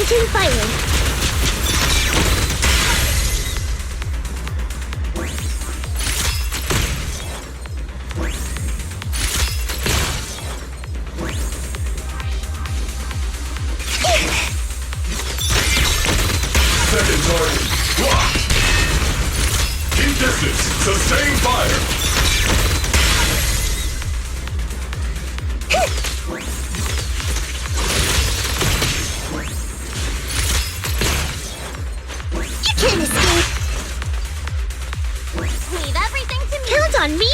Launching fire. Second target. Blocked. Keep distance. Sustain fire. You can't escape. Leave everything to me. Count on me.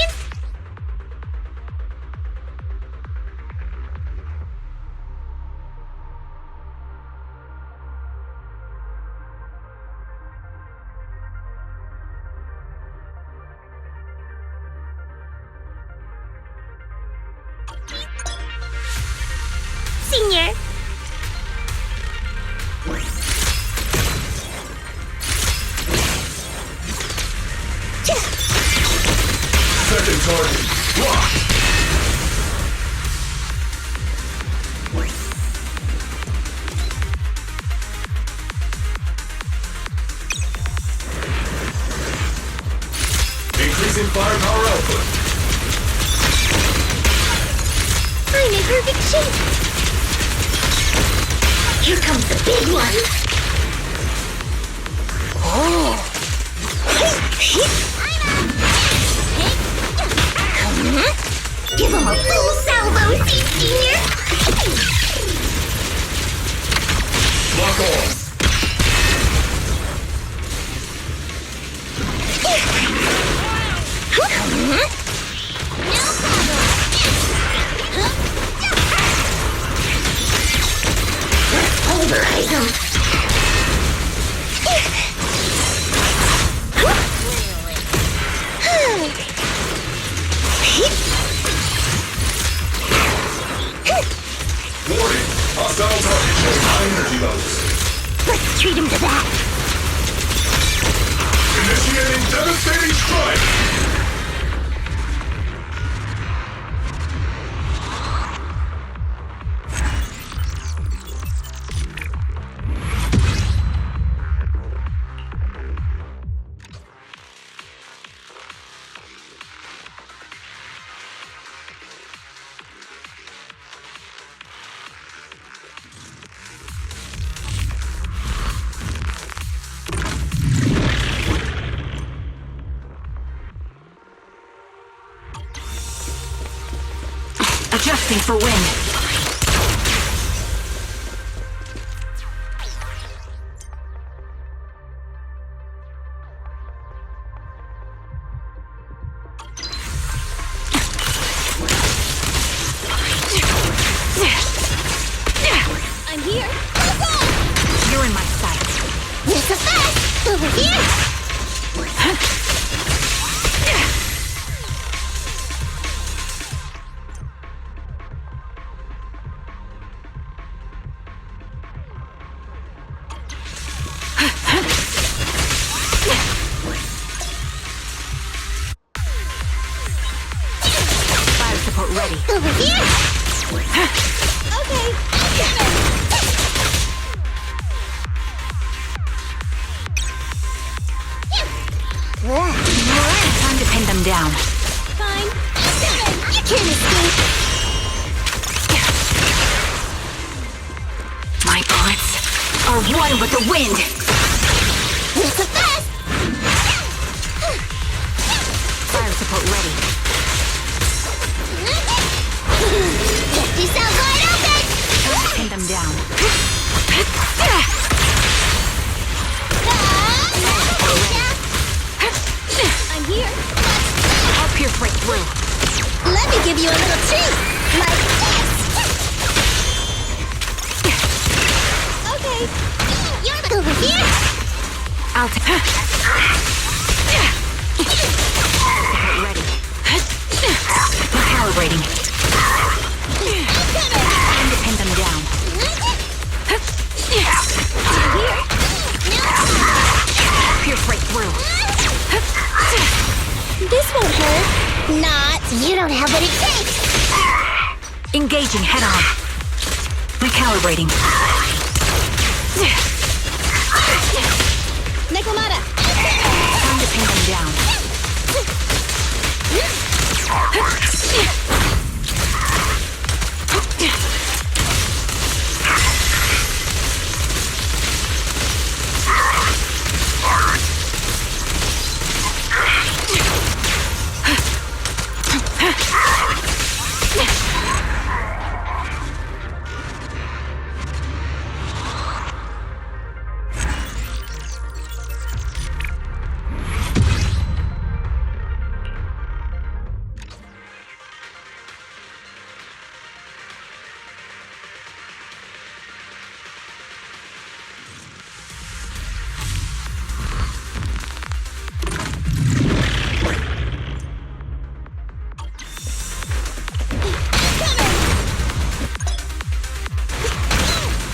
Senior. Second target. Blocked. Increasing firepower output. I'm in perfect shape. Here comes the big one. Oh. Give him a full salvo, Senior. Lock on. Pulverize him. Warning. Hostile target showing high energy levels. Let's treat him to that. Initiating devastating strike. Adjusting for wind. I'm here. You're in my sight. There's a fast. Over here. Fire support ready. Over here. Okay. Time to pin them down. Fine. You can't escape. My bullets are one with the wind. There's a fast. Fire support ready. Get yourself wide open. Pin them down. I'm here. I'll pierce right through. Let me give you a little treat. Like this. Okay. You're over here. I'll ready. Recalibrating. Time to pin them down. Pierce right through. This won't hurt. Not. You don't have what it takes. Engaging head on. Recalibrating. Nekomata! Time to pin them down.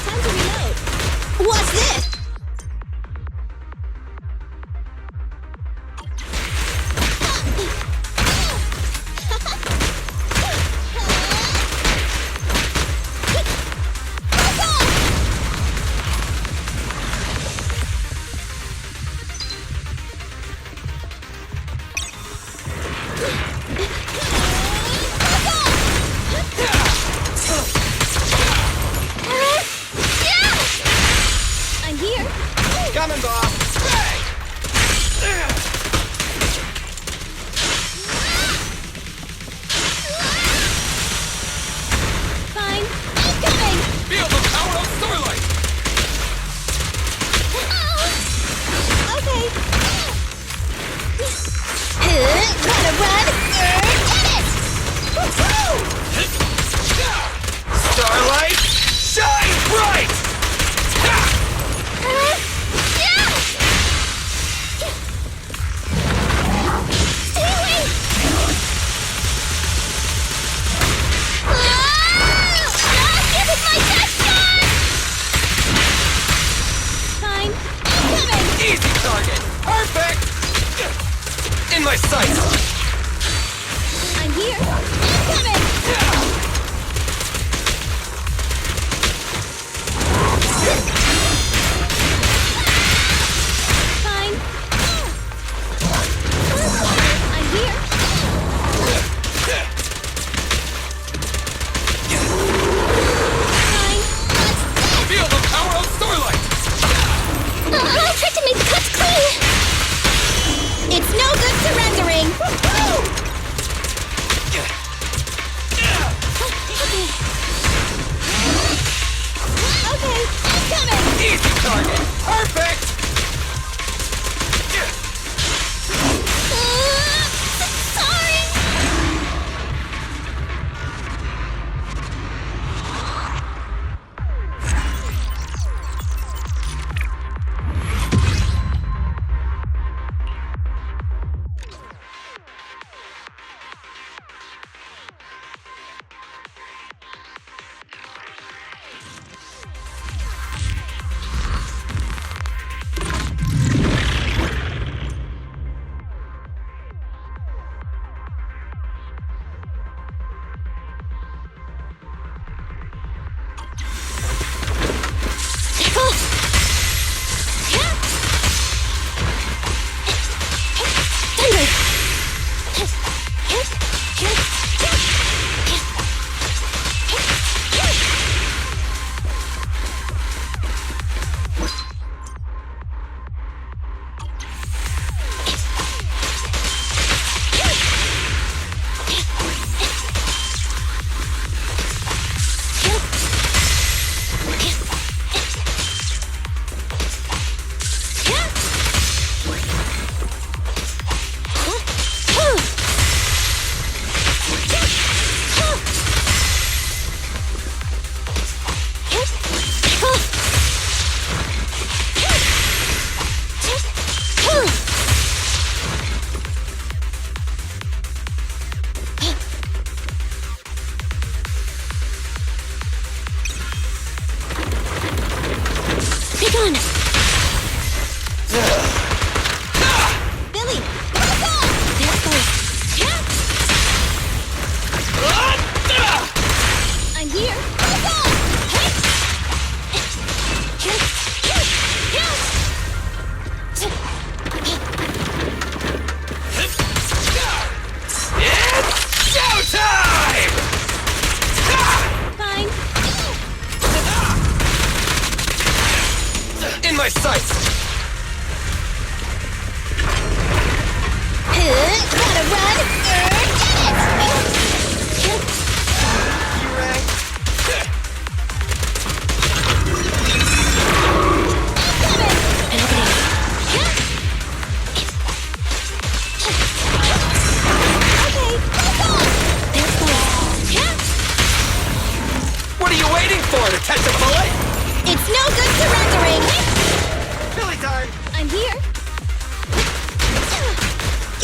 Time to reload. What's this? I'm here. Coming, boss. Fine. I'm coming. Feel the power of starlight. Okay. Gotta run. Get it! Starlight, shine bright. Stay away! Give it my best shot! Fine. I'm coming. Easy target. Perfect. In my sights. I'm here. I'm coming. Fine. I'm here. Fine. Feel the power of starlight. I'll try to make the cuts clean. It's no good surrendering.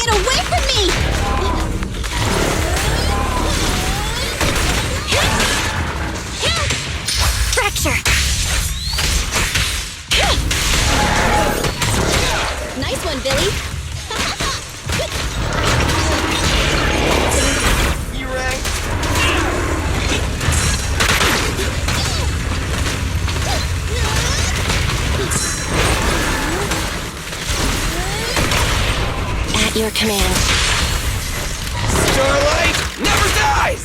Get away from me! Fracture! Nice one, Billy! You rang. At your command. Starlight never dies!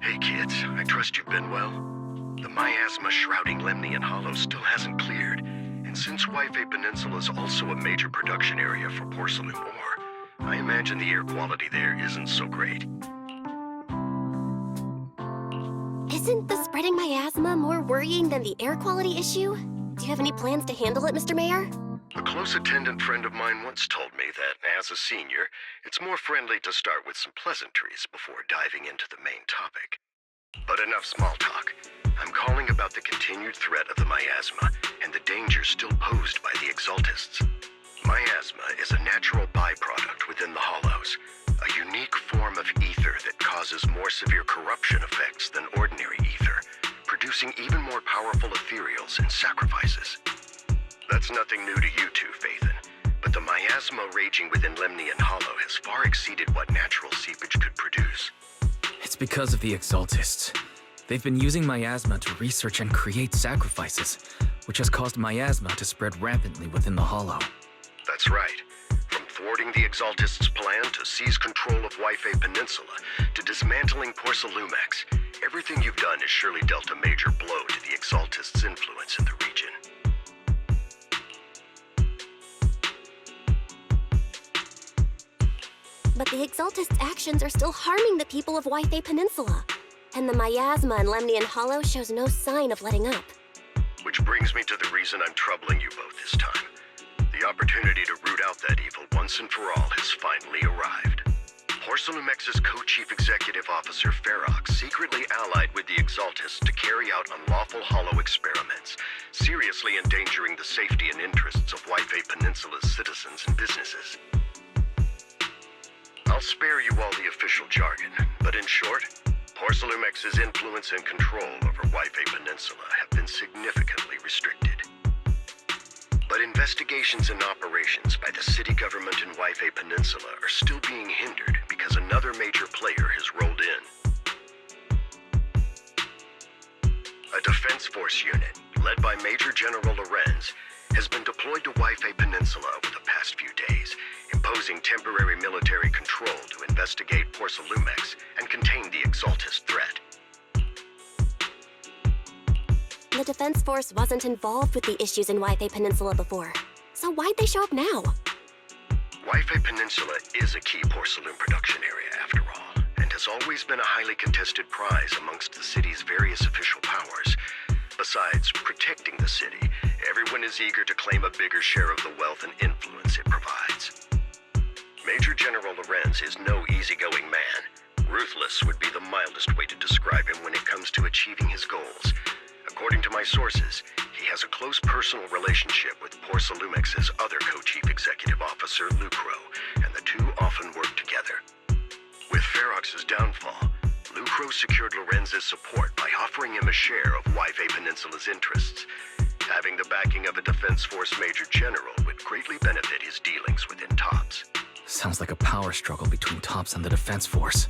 Hey kids, I trust you've been well. The miasma shrouding Lemnian Hollow still hasn't cleared, and since Wi-Fi Peninsula is also a major production area for porcelain ore, I imagine the air quality there isn't so great. Isn't the spreading miasma more worrying than the air quality issue? Do you have any plans to handle it, Mr. Mayor? A close attendant friend of mine once told me that, as a senior, it's more friendly to start with some pleasantries before diving into the main topic. But enough small talk. I'm calling about the continued threat of the miasma and the danger still posed by the Exaltists. Miasma is a natural byproduct within the Hollows, a unique form of ether that causes more severe corruption effects than ordinary ether, producing even more powerful ethereals and sacrifices. That's nothing new to you two, Phaethon, but the miasma raging within Lemnian Hollow has far exceeded what natural seepage could produce. It's because of the Exaltists. They've been using miasma to research and create sacrifices, which has caused miasma to spread rampantly within the Hollow. That's right. From thwarting the Exaltists' plan to seize control of Wi-Fi Peninsula to dismantling Porcelumex, everything you've done has surely dealt a major blow to the Exaltists' influence in the region. But the Exaltists' actions are still harming the people of Wi-Fi Peninsula. And the miasma in Lemnian Hollow shows no sign of letting up. Which brings me to the reason I'm troubling you both this time. The opportunity to root out that evil once and for all has finally arrived. Porcelumex's co-chief executive officer Ferox secretly allied with the Exaltists to carry out unlawful hollow experiments, seriously endangering the safety and interests of White Peninsula's citizens and businesses. I'll spare you all the official jargon, but in short, Porcelumex's influence and control over White Peninsula have been significantly restricted. But investigations and operations by the city government in White Peninsula are still being hindered because another major player has rolled in. A defense force unit, led by Major General Lorenz, has been deployed to White Peninsula over the past few days, imposing temporary military control to investigate Porcelumex and contain the Exaltist threat. The Defense Force wasn't involved with the issues in White Peninsula before, so why'd they show up now? White Peninsula is a key porcelain production area, after all, and has always been a highly contested prize amongst the city's various official powers. Besides protecting the city, everyone is eager to claim a bigger share of the wealth and influence it provides. Major General Lorenz is no easygoing man. Ruthless would be the mildest way to describe him when it comes to achieving his goals. According to my sources, he has a close personal relationship with Porcelumex's other co-chief executive officer, Lucro, and the two often work together. With Ferox's downfall, Lucro secured Lorenz's support by offering him a share of White Peninsula's interests. Having the backing of a Defense Force Major General would greatly benefit his dealings within TOPS. Sounds like a power struggle between TOPS and the Defense Force.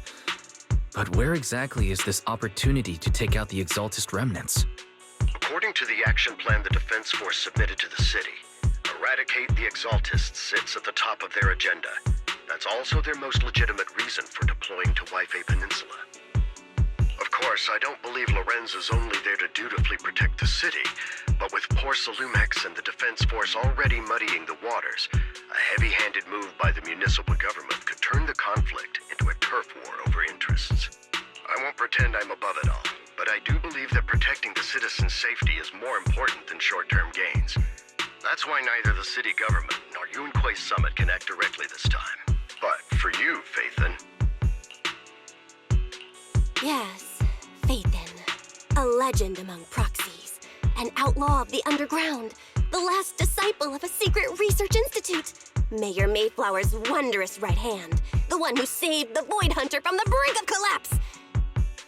But where exactly is this opportunity to take out the Exaltist remnants? According to the action plan the Defense Force submitted to the city, eradicate the Exaltists sits at the top of their agenda. That's also their most legitimate reason for deploying to White Peninsula. Of course, I don't believe Lorenz is only there to dutifully protect the city, but with Porcelumex and the Defense Force already muddying the waters, a heavy-handed move by the municipal government could turn the conflict into a turf war over interests. I won't pretend I'm above it all, but I do believe that protecting the citizens' safety is more important than short-term gains. That's why neither the city government nor Yunque's summit can act directly this time. But for you, Faithin... Yes, Faithin. A legend among proxies. An outlaw of the underground. The last disciple of a secret research institute. Mayor Mayflower's wondrous right hand. The one who saved the Void Hunter from the brink of collapse.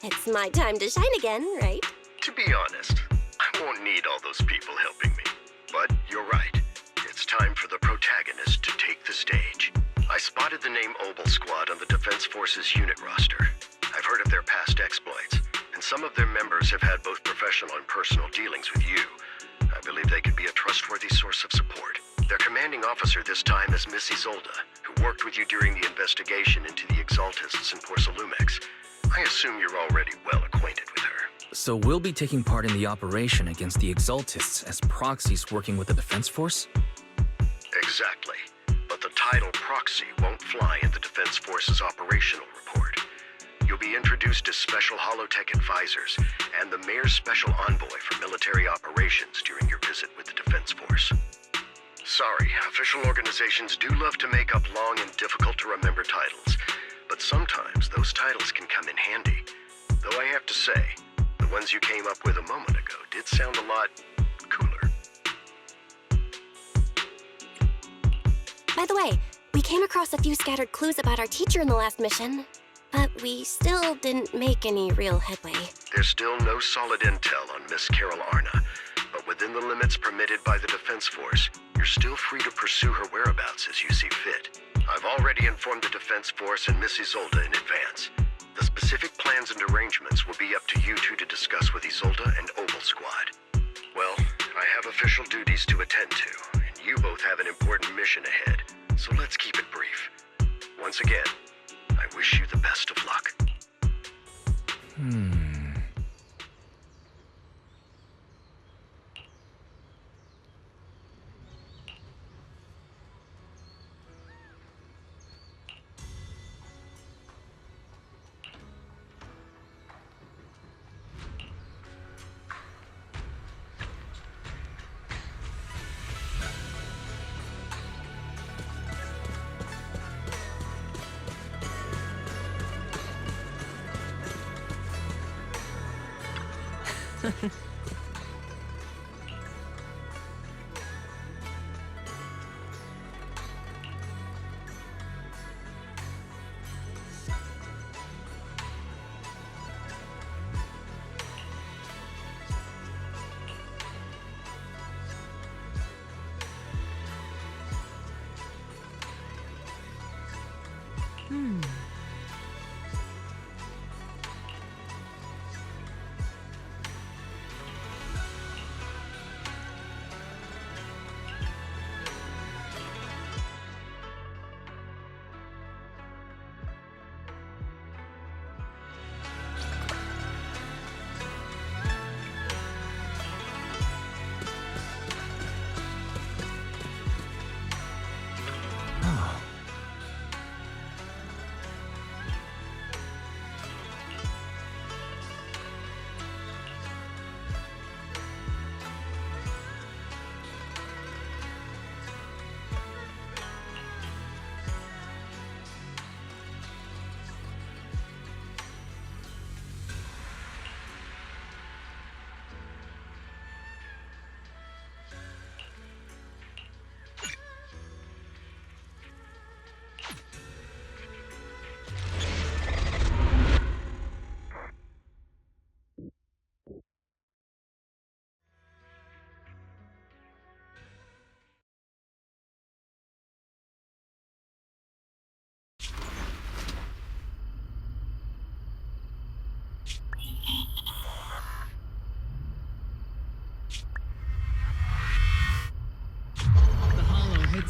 It's my time to shine again, right? To be honest, I won't need all those people helping me. But you're right. It's time for the protagonist to take the stage. I spotted the name Obel Squad on the Defense Force's unit roster. I've heard of their past exploits, and some of their members have had both professional and personal dealings with you. I believe they could be a trustworthy source of support. Their commanding officer this time is Miss Isolda, who worked with you during the investigation into the Exaltists in Porcelumex. I assume you're already well acquainted with her. So we'll be taking part in the operation against the Exaltists as proxies working with the Defense Force? Exactly. But the title proxy won't fly in the Defense Force's operational report. You'll be introduced as Special Holotech Advisors and the Mayor's Special Envoy for Military Operations during your visit with the Defense Force. Sorry, official organizations do love to make up long and difficult-to-remember titles, but sometimes those titles can come in handy. Though I have to say, the ones you came up with a moment ago did sound a lot cooler. By the way, we came across a few scattered clues about our teacher in the last mission, but we still didn't make any real headway. There's still no solid intel on Miss Carol Arna, but within the limits permitted by the Defense Force, you're still free to pursue her whereabouts as you see fit. I've already informed the Defense Force and Miss Isolda in advance. The specific plans and arrangements will be up to you two to discuss with Isolda and Obel Squad. Well, I have official duties to attend to, and you both have an important mission ahead, so let's keep it brief. Once again, I wish you the best of luck.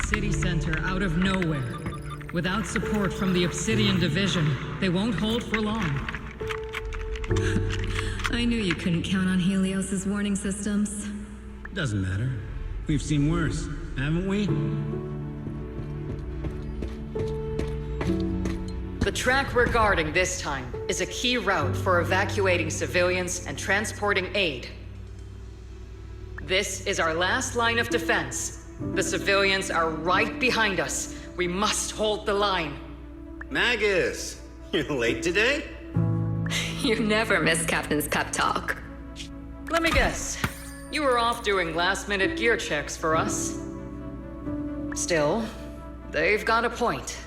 City center out of nowhere. Without support from the Obsidian Division, they won't hold for long. I knew you couldn't count on Helios's warning systems. Doesn't matter. We've seen worse, haven't we? The track we're guarding this time is a key route for evacuating civilians and transporting aid. This is our last line of defense. The civilians are right behind us. We must hold the line. Magus, you're late today? You never miss Captain's pep talk. Let me guess. You were off doing last-minute gear checks for us. Still, they've got a point.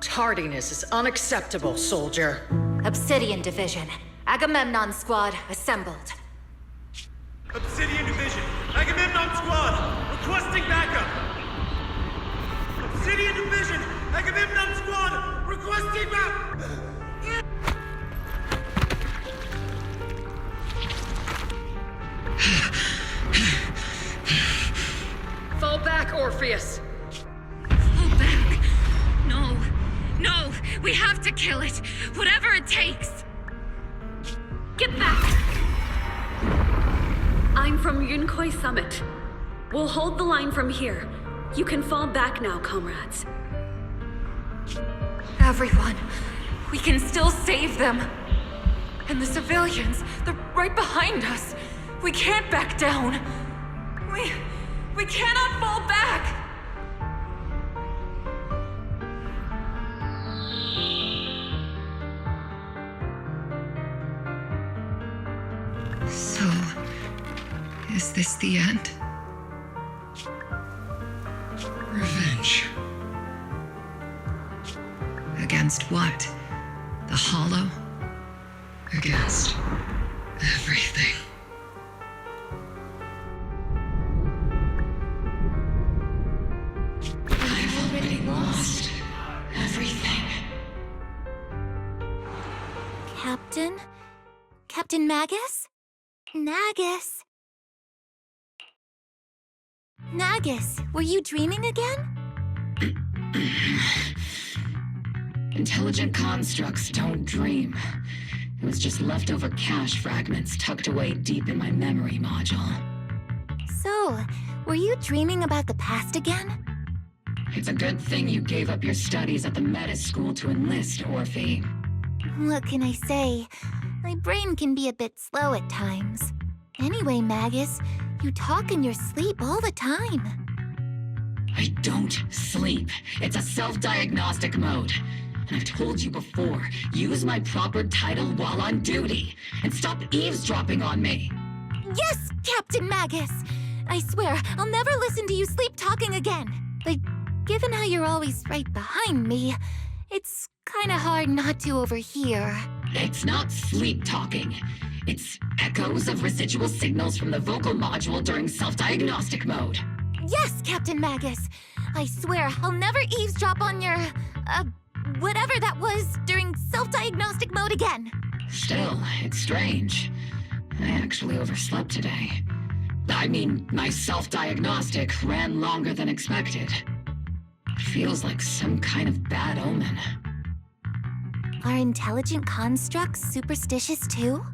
Tardiness is unacceptable, soldier. Obsidian Division. Agamemnon Squad assembled. Obsidian Division, Agamemnon Squad, requesting backup. Obsidian Division, Agamemnon Squad, requesting backup. Fall back, Orpheus. Fall back. No. No. We have to kill it. Whatever it takes. Get back. I'm from Yunkoi Summit. We'll hold the line from here. You can fall back now, comrades. Everyone, we can still save them. And the civilians, they're right behind us. We can't back down. We cannot fall back. So, is this the end? Revenge. Against what? The Hollow? Against everything. I've already lost everything. Captain? Captain Magus? Nagus? Nagus, were you dreaming again? Intelligent constructs don't dream. It was just leftover cache fragments tucked away deep in my memory module. So, were you dreaming about the past again? It's a good thing you gave up your studies at the Meta School to enlist, Orphe. What can I say? My brain can be a bit slow at times. Anyway, Magus, you talk in your sleep all the time. I don't sleep. It's a self-diagnostic mode. And I've told you before, use my proper title while on duty. And stop eavesdropping on me. Yes, Captain Magus! I swear, I'll never listen to you sleep-talking again. But given how you're always right behind me, it's kinda hard not to overhear. It's not sleep-talking. It's echoes of residual signals from the vocal module during self-diagnostic mode. Yes, Captain Magus. I swear, I'll never eavesdrop on your, whatever that was during self-diagnostic mode again. Still, it's strange. I actually overslept today. I mean, my self-diagnostic ran longer than expected. It feels like some kind of bad omen. Are intelligent constructs superstitious too?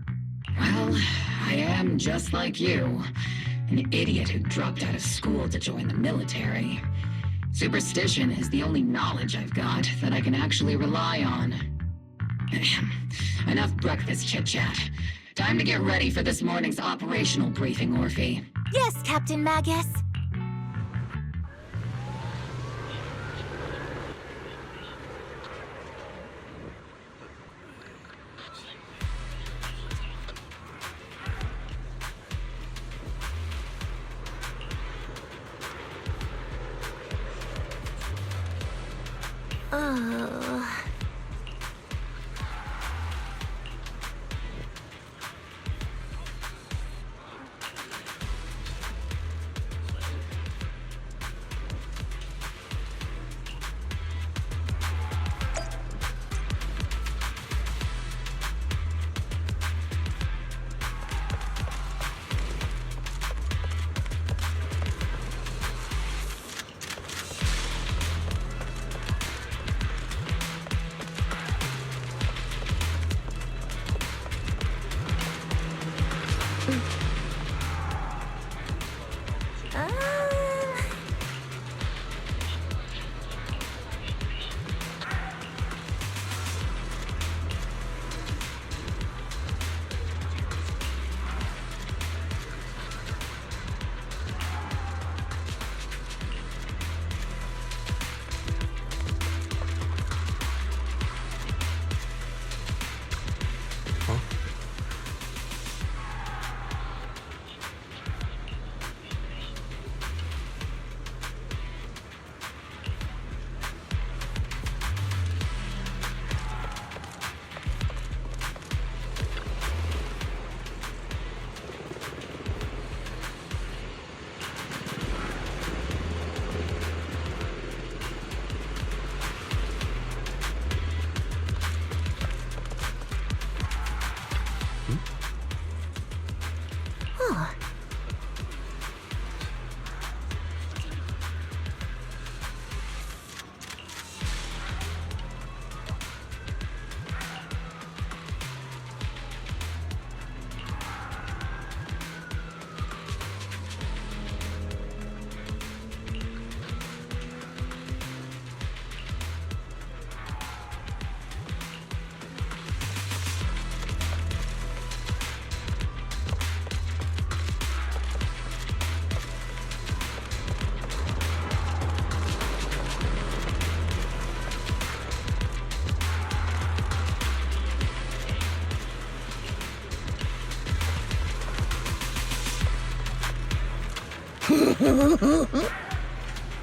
Well, I am just like you. An idiot who dropped out of school to join the military. Superstition is the only knowledge I've got that I can actually rely on. Enough breakfast chit-chat. Time to get ready for this morning's operational briefing, Orphe. Yes, Captain Magus.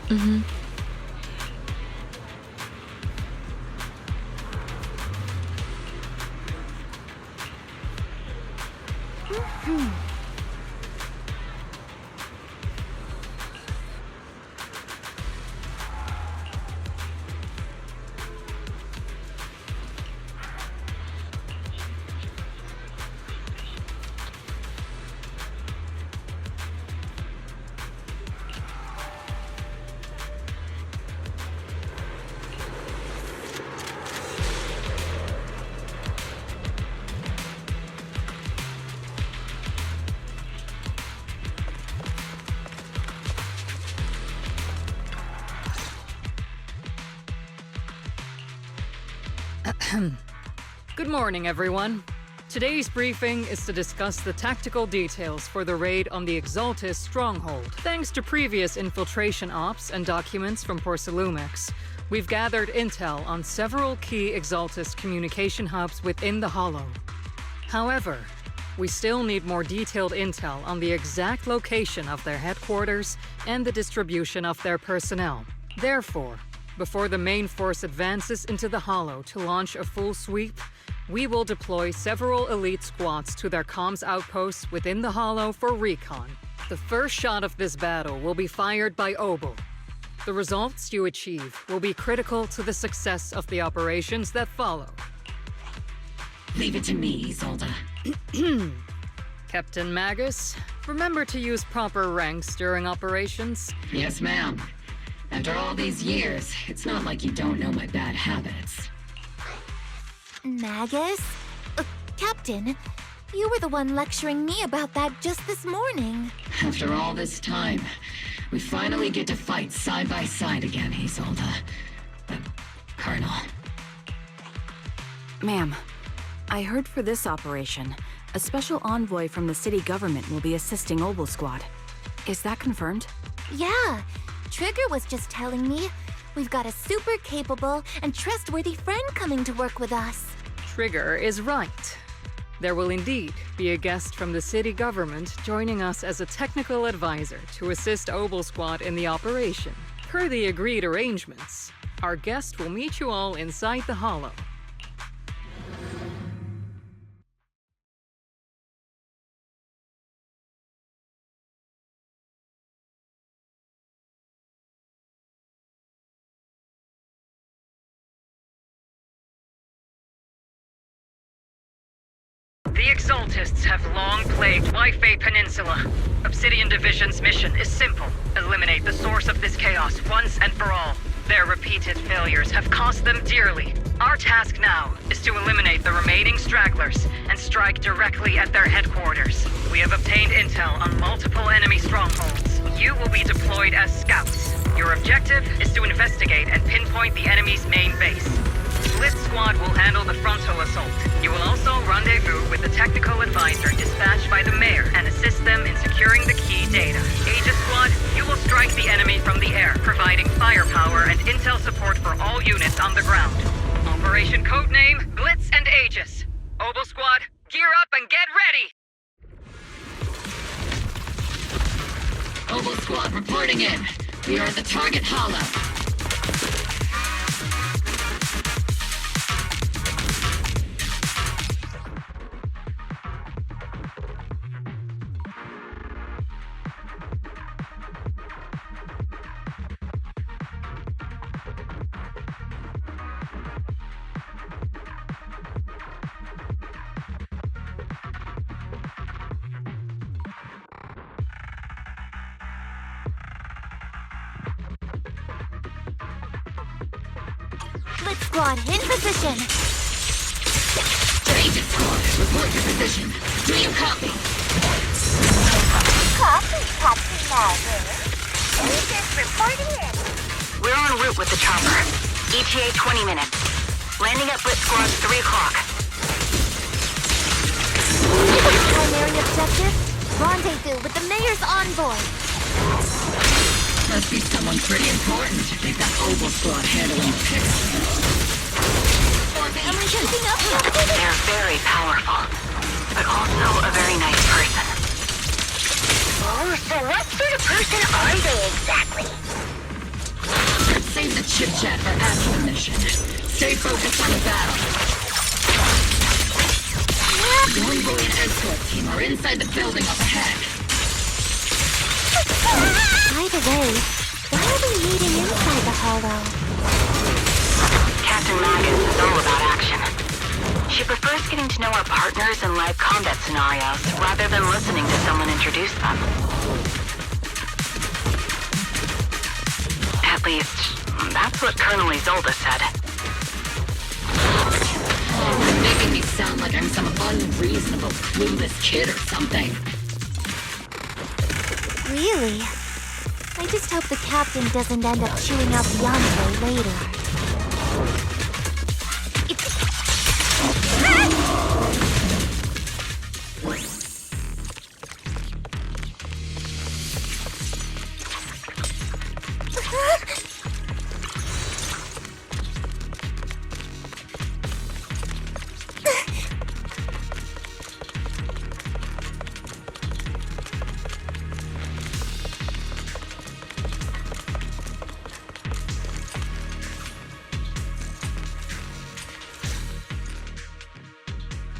Mm-hmm. Good morning, everyone. Today's briefing is to discuss the tactical details for the raid on the Exaltis stronghold. Thanks to previous infiltration ops and documents from Porcelumix, we've gathered intel on several key Exaltis communication hubs within the Hollow. However, We still need more detailed intel on the exact location of their headquarters and the distribution of their personnel. Therefore, before the main force advances into the Hollow to launch a full sweep, we will deploy several elite squads to their comms outposts within the Hollow for recon. The first shot of this battle will be fired by Obel. The results you achieve will be critical to the success of the operations that follow. Leave it to me, Isolde. Captain Magus, remember to use proper ranks during operations? Yes, ma'am. After all these years, it's not like you don't know my bad habits. Magus? Captain, you were the one lecturing me about that just this morning. After all this time, we finally get to fight side by side again, Isolde. Colonel. Ma'am, I heard for this operation, a special envoy from the city government will be assisting Obel Squad. Is that confirmed? Yeah, Trigger was just telling me. We've got a super capable and trustworthy friend coming to work with us. Trigger is right. There will indeed be a guest from the city government joining us as a technical advisor to assist Obel Squad in the operation. Per the agreed arrangements, our guest will meet you all inside the Hollow. The Exaltists have long plagued Waifei Peninsula. Obsidian Division's mission is simple. Eliminate the source of this chaos once and for all. Their repeated failures have cost them dearly. Our task now is to eliminate the remaining stragglers and strike directly at their headquarters. We have obtained intel on multiple enemy strongholds. You will be deployed as scouts. Your objective is to investigate and pinpoint the enemy's main base. Blitz Squad will handle the frontal assault. You will also rendezvous with the technical advisor dispatched by the mayor and assist them in securing the key data. Aegis Squad, you will strike the enemy from the air, providing firepower and intel support for all units on the ground. Operation Codename Blitz and Aegis. Obel Squad, gear up and get ready! Obel Squad reporting in. We are at the target hollow. Blitz Squad, in position! Aegis Squad, report your position. Do you copy? Copy, Captain Magus. Aegis reporting in. We're en route with the chopper. ETA 20 minutes. Landing at Blitz Squad 3 o'clock. Primary objective? Rendezvous with the mayor's envoy. Must be someone pretty important. They've got Obel Squad handling the picture. Am I keeping up? They're very powerful, but also a very nice person. Oh, so what sort of person are they exactly? Save the chit-chat for after the mission. Stay focused on the battle. The envoy and escort team are inside the building up ahead. By the way, why are we meeting inside the hollow? Captain Magus is all about action. She prefers getting to know our partners in live combat scenarios rather than listening to someone introduce them. At least, that's what Colonel Isolde said. You're making me sound like I'm some unreasonable, clueless kid or something. Really? I just hope the captain doesn't end up chewing out the envoy later.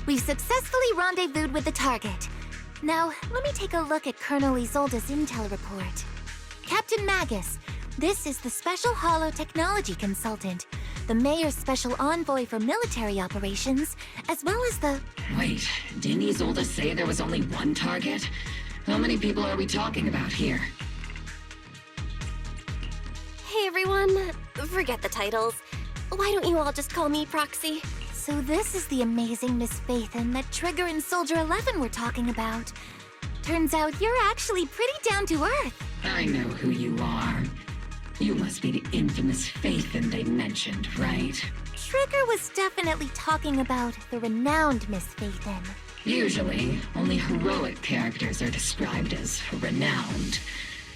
We've successfully rendezvoused with the target. Now, let me take a look at Colonel Isolde's intel report. Captain Magus, this is the Special Holo Technology Consultant, the Mayor's Special Envoy for Military Operations, as well as the... Wait, didn't Isolde say there was only one target? How many people are we talking about here? Hey everyone, forget the titles. Why don't you all just call me Proxy? So this is the amazing Miss Phaethon that Trigger and Soldier 11 were talking about. Turns out you're actually pretty down to earth. I know who you are. You must be the infamous Phaethon they mentioned, right? Trigger was definitely talking about the renowned Miss Phaethon. Usually, only heroic characters are described as renowned.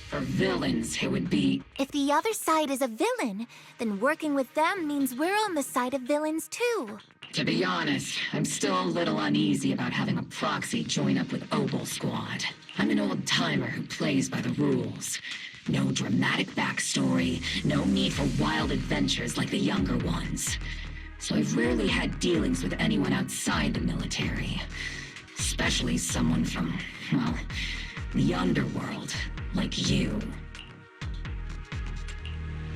For villains, it would be... If the other side is a villain, then working with them means we're on the side of villains too. To be honest, I'm still a little uneasy about having a proxy join up with Obel Squad. I'm an old-timer who plays by the rules. No dramatic backstory, no need for wild adventures like the younger ones. So I've rarely had dealings with anyone outside the military. Especially someone from, well, the underworld, like you.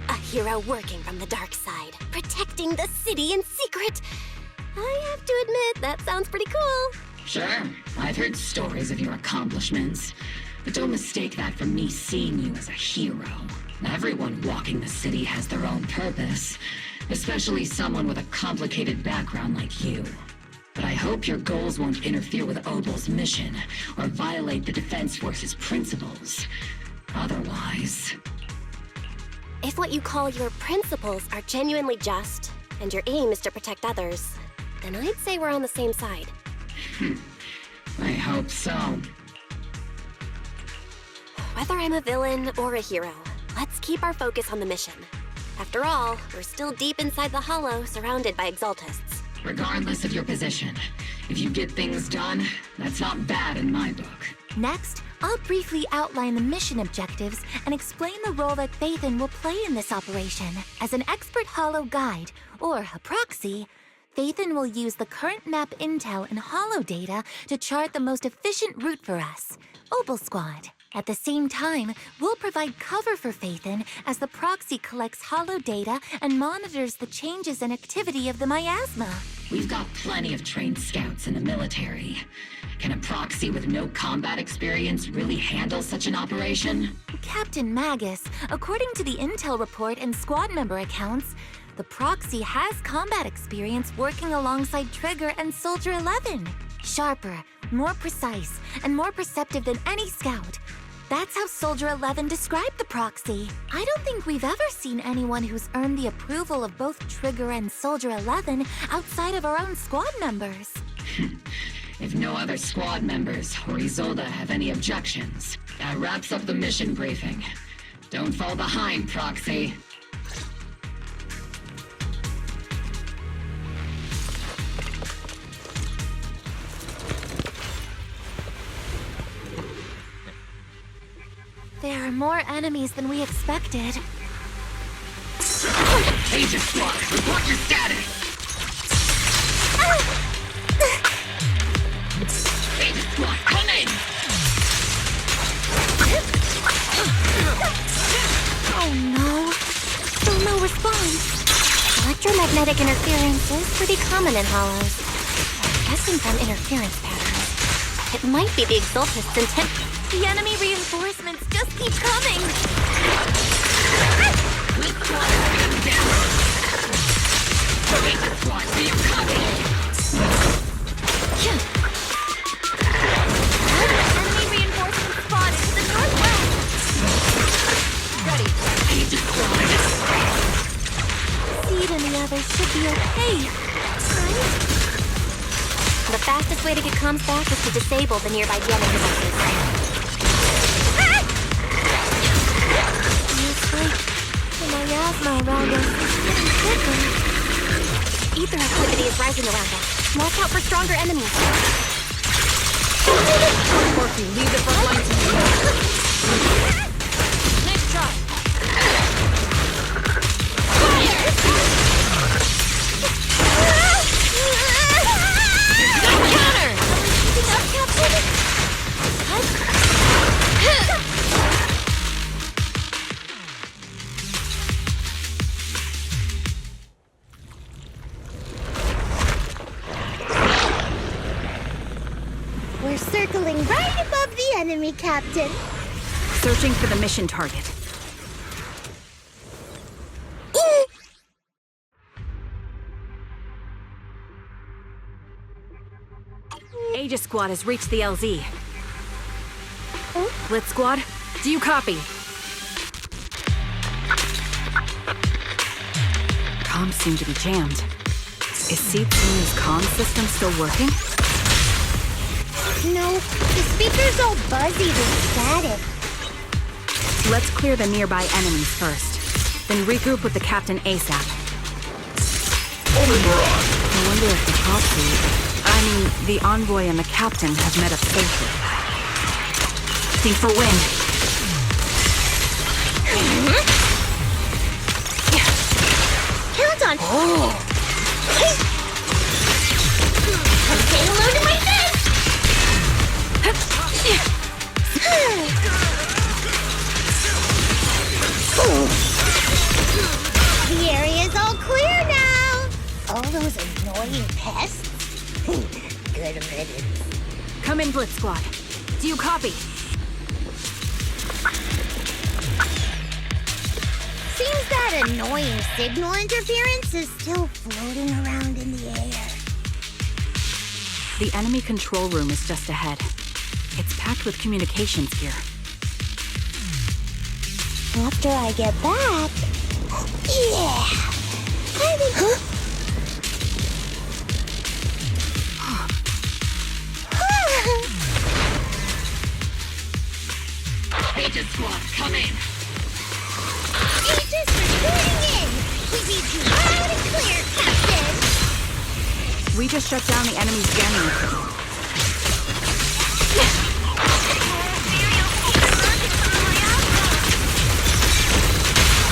A hero working from the dark side, protecting the city in secret. I have to admit, that sounds pretty cool. Sure, I've heard stories of your accomplishments. But don't mistake that for me seeing you as a hero. Everyone walking the city has their own purpose, especially someone with a complicated background like you. But I hope your goals won't interfere with Obel's mission, or violate the Defense Force's principles. Otherwise... If what you call your principles are genuinely just, and your aim is to protect others, then I'd say we're on the same side. I hope so. Whether I'm a villain or a hero, let's keep our focus on the mission. After all, we're still deep inside the Hollow, surrounded by Exaltists. Regardless of your position, if you get things done, that's not bad in my book. Next, I'll briefly outline the mission objectives and explain the role that Phaethon will play in this operation. As an expert Hollow guide, or a proxy, Phaethon will use the current map intel and Hollow data to chart the most efficient route for us, Obel Squad. At the same time, we'll provide cover for Phaethon as the proxy collects Hollow data and monitors the changes and activity of the miasma. We've got plenty of trained scouts in the military. Can a proxy with no combat experience really handle such an operation? Captain Magus, according to the intel report and squad member accounts, the proxy has combat experience working alongside Trigger and Soldier 11. Sharper, more precise, and more perceptive than any scout. That's how Soldier 11 described the proxy. I don't think we've ever seen anyone who's earned the approval of both Trigger and Soldier 11 outside of our own squad members. If no other squad members or Isolde have any objections, that wraps up the mission briefing. Don't fall behind, Proxy. There are more enemies than we expected. Agent Squad, report your status! Agent Squad, come in! Oh no. Still no response. Electromagnetic interference is pretty common in Hollows. I'm guessing from interference patterns. It might be the Exaltist's intent. The enemy reinforcements just keep coming! Agent Squad, see you coming! Enemy reinforcements spotted to the northwest! Ready! Agent Squad! Seed and the others should be okay, right? The fastest way to get comms back is to disable the nearby jamming devices. Looks like the miasma around us is getting thicker. Ether activity is rising around us. Watch out for stronger enemies. Porky, leave the front line to me. Next try. Fire! Captain. Searching for the mission target. Aegis Squad has reached the LZ. Blitz Squad, do you copy? Comms seem to be jammed. Is Seed's comm system still working? No, the speaker's all buzzy with static. Let's clear the nearby enemies first, then regroup with the Captain ASAP. Open barrage. I wonder if the the envoy and the Captain have met up safely. Think for wind. Count on. I'm saying hello to my fist. The area's all clear now. All those annoying pests. Good riddance. Come in, Blitz Squad. Do you copy? Seems that annoying signal interference is still floating around in the air. The enemy control room is just ahead. It's packed with communications gear. After I get back... Yeah! I think... Aegis Squad, come in! Aegis reporting in! We read you loud and clear, Captain! We just shut down the enemy's jamming equipment.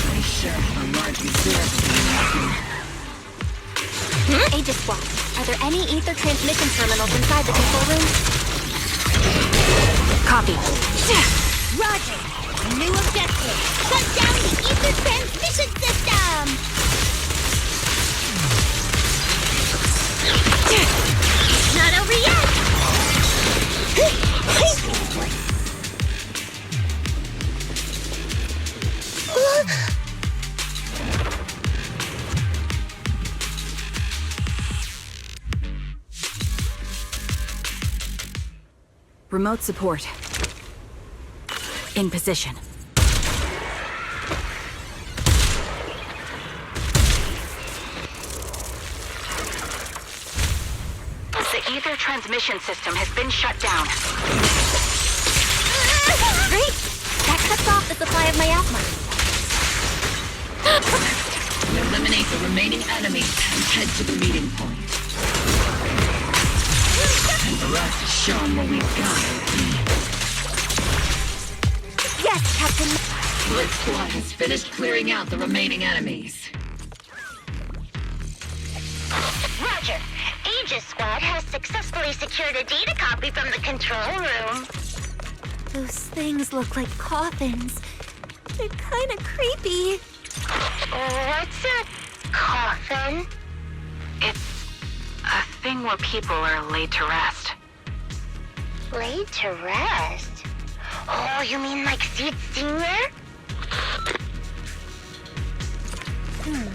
I sure have a large reserve of Aegis Squad, are there any ether transmission terminals inside the control room? Copy. Roger! New objective! Shut down the ether transmission system! Not over yet! Remote support. In position. The ether transmission system has been shut down. Great! That cuts off the supply of miasma. Eliminate the remaining enemies and head to the meeting point. And the rest is show them what we've got. Yes, Captain. Blitz Squad has finished clearing out the remaining enemies. Roger. Aegis Squad has successfully secured a data copy from the control room. Those things look like coffins. They're kind of creepy. What's a coffin? It's a thing where people are laid to rest. Laid to rest? Oh, you mean like Seed Senior? Huh?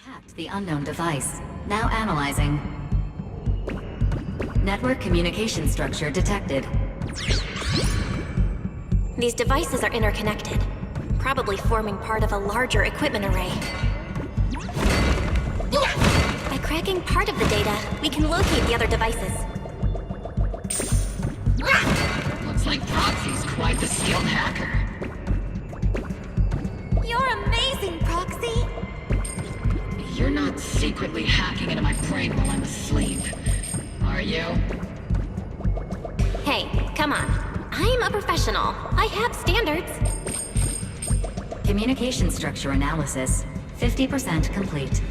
Hacked the unknown device. Now analyzing. Network communication structure detected. These devices are interconnected, probably forming part of a larger equipment array. cracking part of the data, we can locate the other devices. Looks like Proxy's quite the skilled hacker. You're amazing, Proxy! You're not secretly hacking into my brain while I'm asleep, are you? Hey, come on. I'm a professional. I have standards. Communication structure analysis, 50% complete.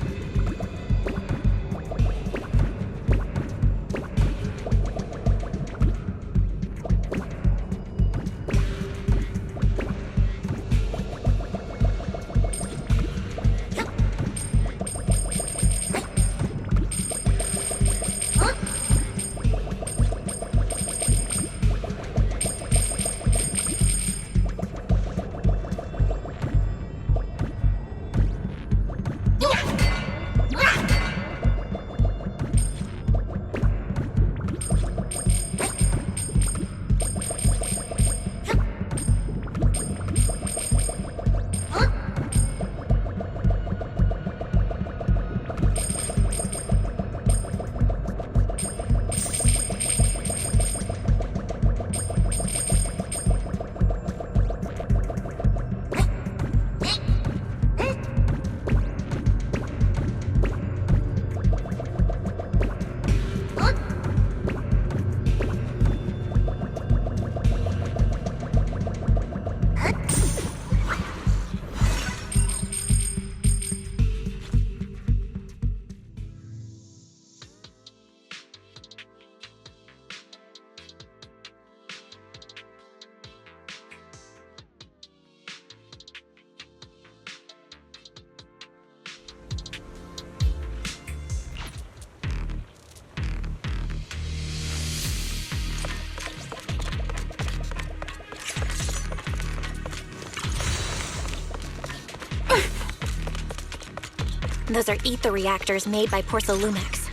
Those are ether reactors made by Porcelumex.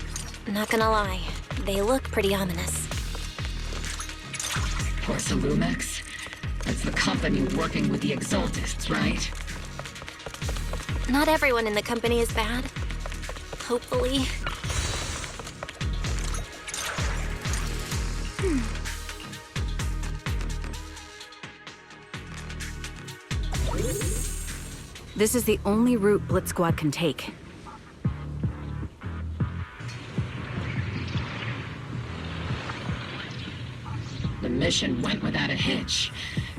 Not gonna lie, they look pretty ominous. Porcelumex? That's the company working with the Exaltists, right? Not everyone in the company is bad. Hopefully. This is the only route Blitz Squad can take. The mission went without a hitch.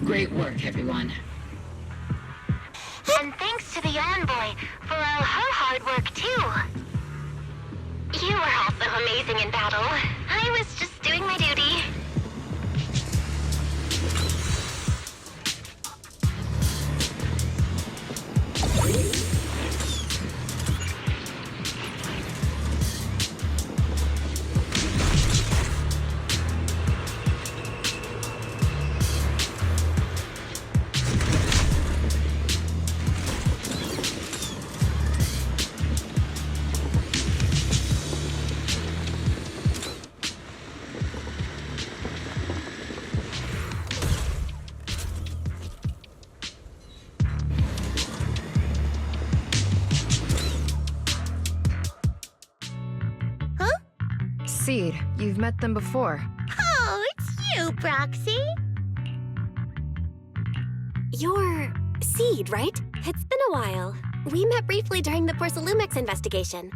Great work, everyone. And thanks to the Envoy for all her hard work, too. You were also amazing in battle. I was just doing my duty. Seed, you've met them before. Oh, it's you, Proxy. You're Seed, right? It's been a while. We met briefly during the Porcelumex investigation.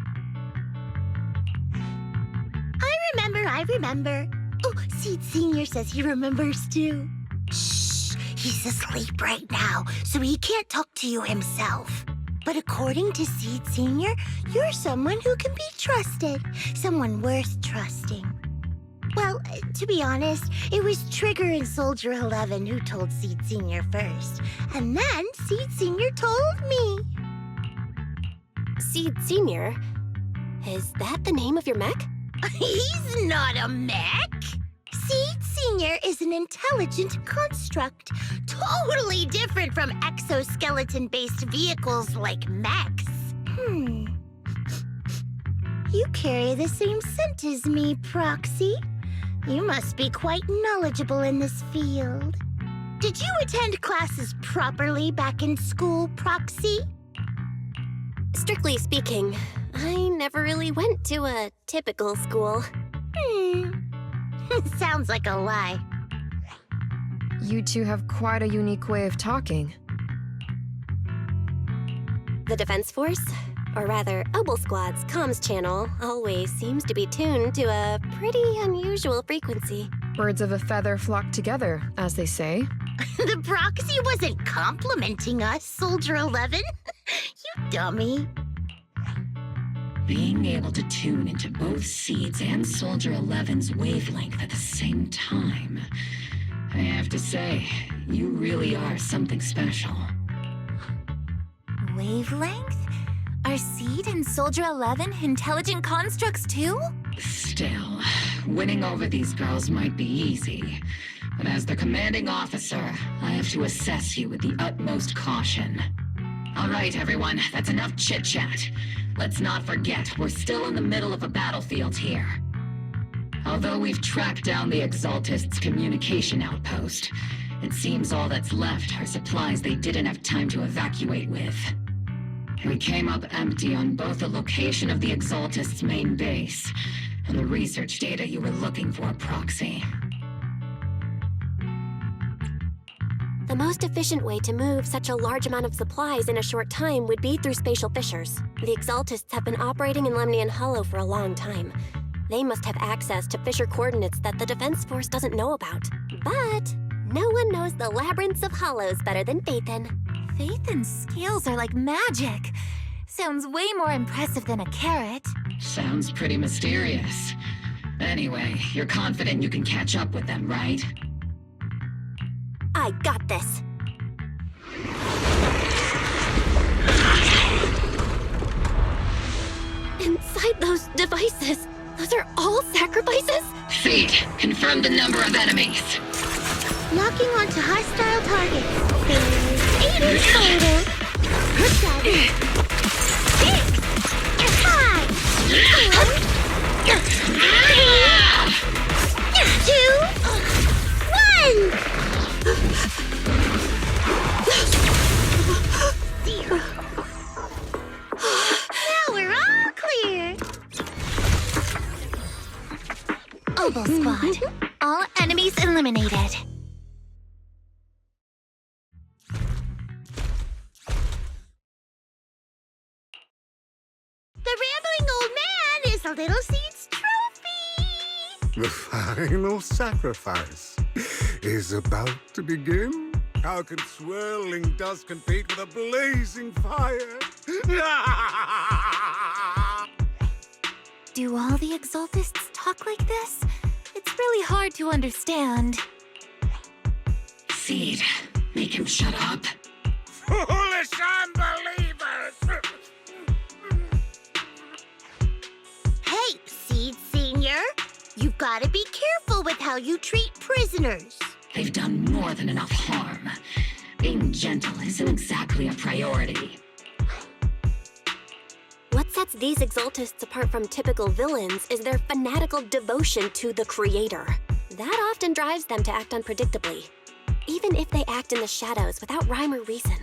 I remember. Oh, Seed Senior says he remembers too. Shh, he's asleep right now, so he can't talk to you himself. But according to Seed Senior, you're someone who can be trusted. Someone worth trusting. Well, to be honest, it was Trigger and Soldier 11 who told Seed Senior first. And then Seed Senior told me. Seed Senior? Is that the name of your mech? He's not a mech. Seed Senior is an intelligent construct, totally different from exoskeleton-based vehicles like mechs. You carry the same scent as me, Proxy. You must be quite knowledgeable in this field. Did you attend classes properly back in school, Proxy? Strictly speaking, I never really went to a typical school. Sounds like a lie. You two have quite a unique way of talking. The Defense Force, or rather, Obel Squad's comms channel, always seems to be tuned to a pretty unusual frequency. Birds of a feather flock together, as they say. The proxy wasn't complimenting us, Soldier 11. You dummy. Being able to tune into both Seeds and Soldier 11's wavelength at the same time. I have to say, you really are something special. Wavelength? Are Seed and Soldier 11 intelligent constructs too? Still, winning over these girls might be easy. But as the commanding officer, I have to assess you with the utmost caution. All right, everyone, that's enough chit-chat. Let's not forget, we're still in the middle of a battlefield here. Although we've tracked down the Exaltists' communication outpost, it seems all that's left are supplies they didn't have time to evacuate with. We came up empty on both the location of the Exaltists' main base and the research data you were looking for, Proxy. The most efficient way to move such a large amount of supplies in a short time would be through spatial fissures. The Exaltists have been operating in Lemnian Hollow for a long time. They must have access to fissure coordinates that the Defense Force doesn't know about. But no one knows the labyrinths of hollows better than Phaethon. Phaethon's skills are like magic. Sounds way more impressive than a carrot. Sounds pretty mysterious. Anyway, you're confident you can catch up with them, right? I got this. Inside those devices, those are all sacrifices? Seed, confirm the number of enemies. Locking onto hostile targets. There's 8 in total. 7, 6, 5, 4, 3, 2, 1. Now we're all clear. Obel Squad. All enemies eliminated. The rambling old man is a little Seed's trophy. The final sacrifice is about to begin. How can swirling dust compete with a blazing fire? Do all the Exaltists talk like this? It's really hard to understand. Seed, make him shut up. Foolish unbelievers! Hey, Seed Senior. You've got to be careful with how you treat prisoners. They've done more than enough harm. Being gentle isn't exactly a priority. What sets these Exaltists apart from typical villains is their fanatical devotion to the Creator. That often drives them to act unpredictably. Even if they act in the shadows without rhyme or reason,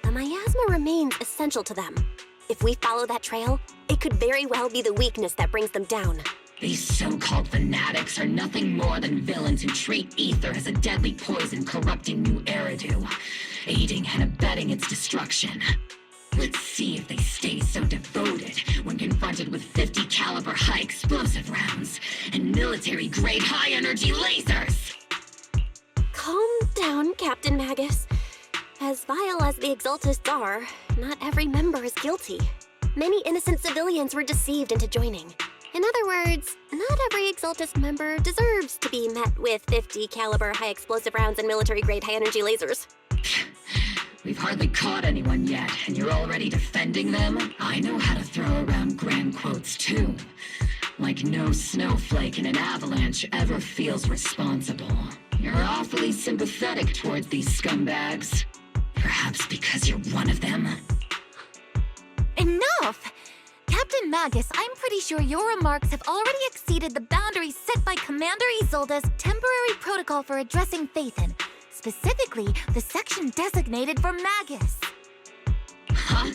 the miasma remains essential to them. If we follow that trail, it could very well be the weakness that brings them down. These so-called fanatics are nothing more than villains who treat ether as a deadly poison corrupting New Eridu, aiding and abetting its destruction. Let's see if they stay so devoted when confronted with 50 caliber high explosive rounds and military-grade high-energy lasers! Calm down, Captain Magus. As vile as the Exaltists are, not every member is guilty. Many innocent civilians were deceived into joining. In other words, not every Exaltist member deserves to be met with 50 caliber high explosive rounds and military-grade high-energy lasers. We've hardly caught anyone yet, and you're already defending them? I know how to throw around grand quotes, too. Like no snowflake in an avalanche ever feels responsible. You're awfully sympathetic towards these scumbags. Perhaps because you're one of them? Enough! Captain Magus, I'm pretty sure your remarks have already exceeded the boundaries set by Commander Isolde's temporary protocol for addressing Phaethon. Specifically, the section designated for Magus. Huh?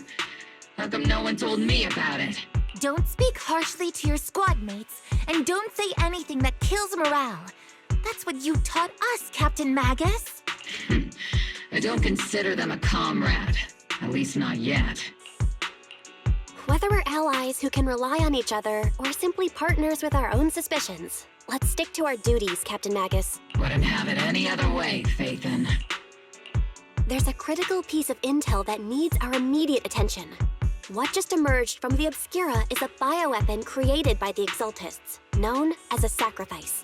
How come no one told me about it? Don't speak harshly to your squad mates, and don't say anything that kills morale. That's what you taught us, Captain Magus. I don't consider them a comrade. At least not yet. Whether we're allies who can rely on each other, or simply partners with our own suspicions, let's stick to our duties, Captain Magus. Wouldn't have it any other way, Phaethon. There's a critical piece of intel that needs our immediate attention. What just emerged from the Obscura is a bioweapon created by the Exaltists, known as a sacrifice.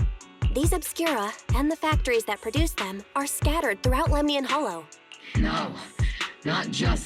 These Obscura, and the factories that produce them, are scattered throughout Lemnian Hollow. No, not just